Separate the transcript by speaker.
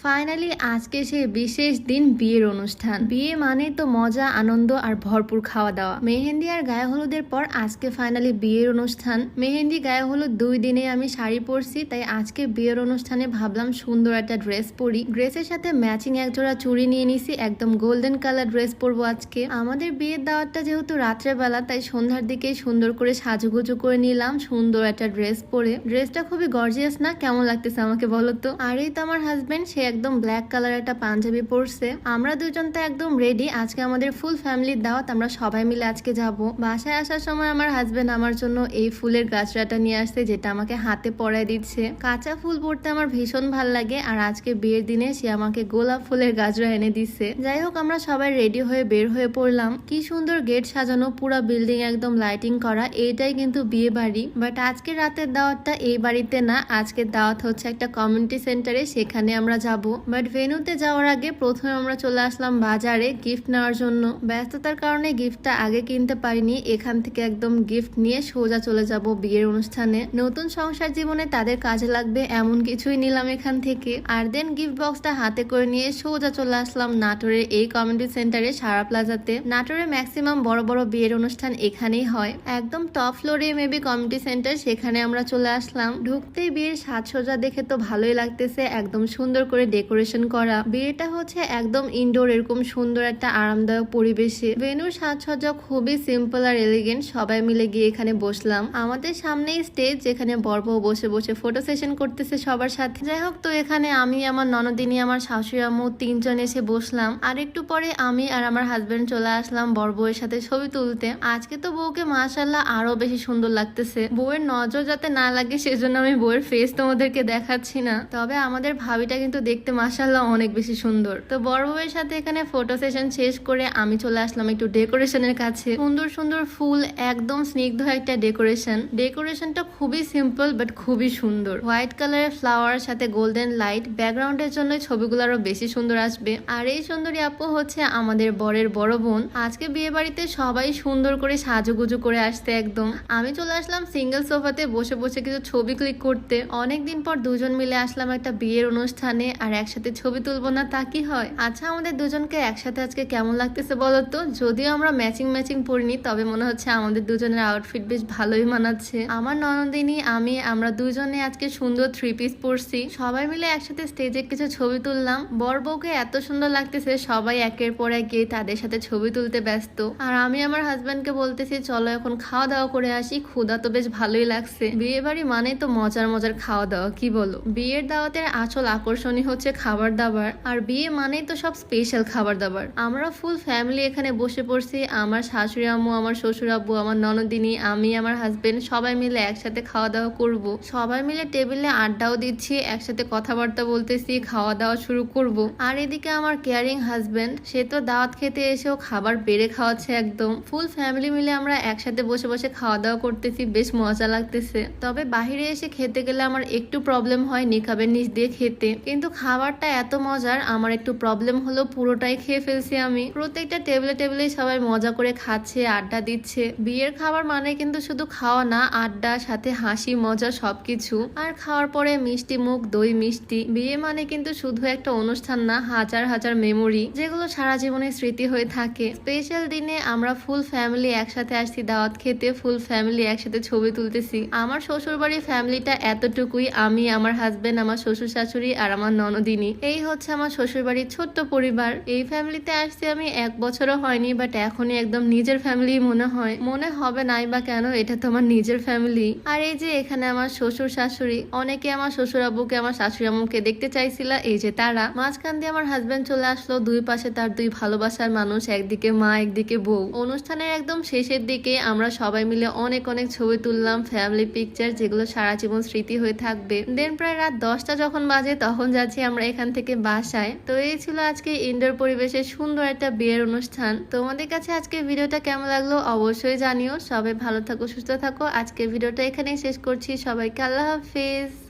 Speaker 1: Finally আজকে সেই বিশেষ দিন, বিয়ের অনুষ্ঠান। বিয়ে মানে তো মজা, আনন্দ আর ভরপুর খাওয়া দাওয়া। মেহেন্দি আর গায়ে হলুদের পর আজকে ফাইনালি বিয়ের অনুষ্ঠান। মেহেন্দি গায়ে হলুদ 2 দিনে আমি শাড়ি পরছি, তাই আজকে বিয়ের অনুষ্ঠানে ভাবলাম সুন্দর একটা ড্রেস পরি। ড্রেসের সাথে ম্যাচিং একজোড়া চুড়ি নিয়ে নিছি, একদম গোল্ডেন কালার ড্রেস পরবো আজকে। আমাদের বিয়ের দাওয়াতটা যেহেতু রাত্রেবেলা, তাই সন্ধ্যার দিকে সুন্দর করে সাজুগুজু করে নিলাম সুন্দর একটা ড্রেস পরে। ড্রেসটা খুবই গর্জিয়াস না? কেমন লাগতেছে আমাকে বলো তো। আর এই তো আমার হাজবেন্ড, সে একদম ব্ল্যাক কালার একটা পাঞ্জাবি পরছে। আমরা দুজন তো একদম রেডি। আজকে আমাদের ফুল ফ্যামিলির দাওয়াত, আমরা সবাই মিলে আজকে যাব। বাসায় আসার সময় আমার হাজবেন্ড আমার জন্য এই ফুলের গাছড়াটা নিয়ে আসছে, যেটা আমাকে হাতে পরায় দিচ্ছে। কাঁচা ফুল পরতে আমার ভীষণ ভাল লাগে, আর আজকে বিয়ের দিনে সে আমাকে গোলাপ ফুলের গাছড়া এনে দিচ্ছে। যাই হোক, আমরা সবাই রেডি হয়ে বের হয়ে পড়লাম। কি সুন্দর গেট সাজানো, পুরা বিল্ডিং একদম লাইটিং করা। এইটাই কিন্তু বিয়ে বাড়ি। বাট আজকে রাতের দাওয়াতটা এই বাড়িতে না, আজকের দাওয়াত হচ্ছে একটা কমিউনিটি সেন্টারে, সেখানে আমরা যাব। বাট ভেন্যুতে যাওয়ার আগে প্রথমে আমরা চলে আসলাম বাজারে গিফট নেওয়ার জন্য। ব্যস্ততার কারণে গিফটটা আগে কিনতে পারিনি। এখান থেকে একদম গিফট নিয়ে সোজা চলে যাব বিয়ের অনুষ্ঠানে। নতুন সংসার জীবনে তাদের কাজে লাগবে এমন কিছুই নিলাম এখান থেকে। আর দেন গিফট বক্সটা হাতে করে নিয়ে সোজা চলে আসলাম নাটোরের এই কমিউনিটি সেন্টারে, সারা প্লাজাতে। নাটোরে ম্যাক্সিমাম বড় বড় বিয়ের অনুষ্ঠান এখানেই হয়। একদম টপ ফ্লোরে মেবি কমিউনিটি সেন্টার, সেখানে আমরা চলে আসলাম। ঢুকতেই বিয়ের সাজসজ্জা দেখে তো ভালোই লাগতেছে, একদম সুন্দর করে ডেকোরেশন করা। বিয়েটা হচ্ছে একদম ইনডোর, এরকম সুন্দর একটা আরামদায়ক পরিবেশে। ভেন্যুর সাজসজ্জা খুবই সিম্পল আর এলিগেন্ট। সবাই মিলে গিয়ে এখানে বসলাম। আমাদের সামনেই স্টেজ, যেখানে বরবউ বসে বসে ফটো সেশন করতেছে সবার সাথে। যাই হোক, তো এখানে আমি, আমার ননদিনী, আমার শাশুড়ি আম্মু 3 জন এসে বসলাম। আর একটু পরে আমি আর আমার হাজবেন্ড চলে আসলাম বরবউয়ের সাথে ছবি তুলতে। আজকে তো বউকে মাশাআল্লাহ আরো বেশি সুন্দর লাগতেছে। বউয়ের নজর যাতে না লাগে সেজন্য আমি বউয়ের ফেস তোমাদেরকে দেখাচ্ছি না, তবে আমাদের ভাবিটা কিন্তু দেখতে মাশাআল্লাহ অনেক বেশি সুন্দর। তো বড় বউয়ের সাথে এখানে ফটো সেশন শেষ করে আমি চলে আসলাম একটু ডেকোরেশনের কাছে। সুন্দর সুন্দর ফুল, একদম স্নিগ্ধ একটা ডেকোরেশনটা খুবই সিম্পল বাট খুবই সুন্দর। হোয়াইট কালারের ফ্লাওয়ার সাথে গোল্ডেন লাইট, ব্যাকগ্রাউন্ডের জন্য ছবিগুলো আরো বেশি সুন্দর আসবে। আর এই সুন্দরী আপু হচ্ছে আমাদের বরের বড় বোন। আজকে বিয়ে বাড়িতে সবাই সুন্দর করে সাজুগুজু করে আসতে একদম। আমি চলে আসলাম সিঙ্গেল সোফাতে বসে বসে কিছু ছবি ক্লিক করতে। অনেকদিন পর দুজন মিলে আসলাম একটা বিয়ের অনুষ্ঠানে, আর একসাথে ছবি তুলবো না তা কি হয়? আচ্ছা, আমাদের দুজনকে একসাথে আজকে কেমন লাগতেছে বলতো? যদিও আমরা ম্যাচিং পরিনি, তবে মনে হচ্ছে আমাদের দুজনের আউটফিট বেশ ভালোই মানাচ্ছে। আমার ননদিনী, আমরা দুজনে আজকে সুন্দর 3 পিস পরছি। সবাই মিলে একসাথে স্টেজে কিছু ছবি তুললাম। বর বউকে এত সুন্দর লাগতেছে, সবাই একের পর এক গিয়ে তাদের সাথে ছবি তুলতে ব্যস্ত। আর আমি আমার হাজবেন্ডকে বলতেছি চলো এখন খাওয়া দাওয়া করে আসি, ক্ষুধা তো বেশ ভালোই লাগছে। বিয়ে বাড়ি মানে তো মজার মজার খাওয়া দাওয়া, কি বলো? বিয়ের দাওয়াতের আসল আকর্ষণই হচ্ছে খাবার দাবার, আর বিয়ে মানেই তো সব স্পেশাল খাবার দাবার। আমরা ফুল ফ্যামিলি এখানে বসে পড়ছি। আমার শাশুড়ি আম্মু, আমার শ্বশুর আব্বু, আমার ননদিনী, আমি, আমার হাজবেন্ড সবাই মিলে একসাথে খাওয়া দাওয়া করব। সবাই মিলে টেবিলে আড্ডাও দিচ্ছি, একসাথে কথাবার্তা বলতেছি, খাওয়া দাওয়া শুরু করব। আর এদিকে আমার কেয়ারিং হাজবেন্ড, সে তো দাওয়াত খেতে এসেও খাবার বেড়ে খাওয়াচ্ছে একদম। ফুল ফ্যামিলি মিলে আমরা একসাথে বসে বসে খাওয়া দাওয়া করতেছি, বেশ মজা লাগতেছে। তবে বাহিরে এসে খেতে গেলে আমার একটু প্রবলেম হয় নিকাবের নিচ দিয়ে খেতে, কিন্তু খাবারটা এত মজার, আমার একটু প্রবলেম হলো পুরোটাই খেয়ে ফেলছি আমি। প্রত্যেকটা টেবিলে সবাই মজা করে খাচ্ছে, আড্ডা দিচ্ছে। বিয়ের খাবার মানে কিন্তু শুধু খাওয়া না, আড্ডা, সাথে হাসি মজা সবকিছু। আর খাওয়ার পরে মিষ্টি মুখ, দই মিষ্টি। বিয়ে মানে কিন্তু শুধু একটা অনুষ্ঠান না, হাজার হাজার মেমোরি, যেগুলো সারা জীবনে স্মৃতি হয়ে থাকে। স্পেশাল দিনে আমরা ফুল ফ্যামিলি একসাথে আসছি দাওয়াত খেতে, ফুল ফ্যামিলি একসাথে ছবি তুলতেছি। আমার শ্বশুর বাড়ির ফ্যামিলিটা এতটুকুই, আমি, আমার হাজবেন্ড, আমার শ্বশুর শাশুড়ি আর আমার ননদিনী। এই হচ্ছে আমার শ্বশুর বাড়ির ছোট্ট পরিবার। এই ফ্যামিলিতে আসছি আমি 1 বছরও হয়নি, বাট এখনই একদম নিজের ফ্যামিলি মনে হবে নাই বা কেন, এটা তো আমার নিজের ফ্যামিলি। আর এই যে এখানে আমার শ্বশুর শাশুড়ি, অনেকে আমার শ্বশুর আব্বুকে, আমার শাশুড়ি আম্মুকে দেখতে চাইছিল, এই যে তারা। মাঝখান দিয়ে আমার হাজবেন্ড চলে আসলো, 2 পাশে তার 2 ভালোবাসার মানুষ, একদিকে মা একদিকে বউ। অনুষ্ঠানের একদম শেষের দিকে আমরা সবাই মিলে অনেক ছবি তুললাম, ফ্যামিলি পিকচার, যেগুলো সারা জীবন স্মৃতি হয়ে থাকবে। দেন প্রায় রাত 10টা যখন বাজে, তখন যাচ্ছি আমরা এখান থেকে বাসায়। তো এই ছিল আজকে ইনডোর পরিবেশে সুন্দর একটা বিয়ের অনুষ্ঠান। তোমাদের কাছে আজকে ভিডিওটা কেমন লাগলো অবশ্যই জানিও। সবাই ভালো থাকো, সুস্থ থাকো। আজকে ভিডিওটা এখানেই শেষ করছি। সবাইকে আল্লাহ হাফেজ।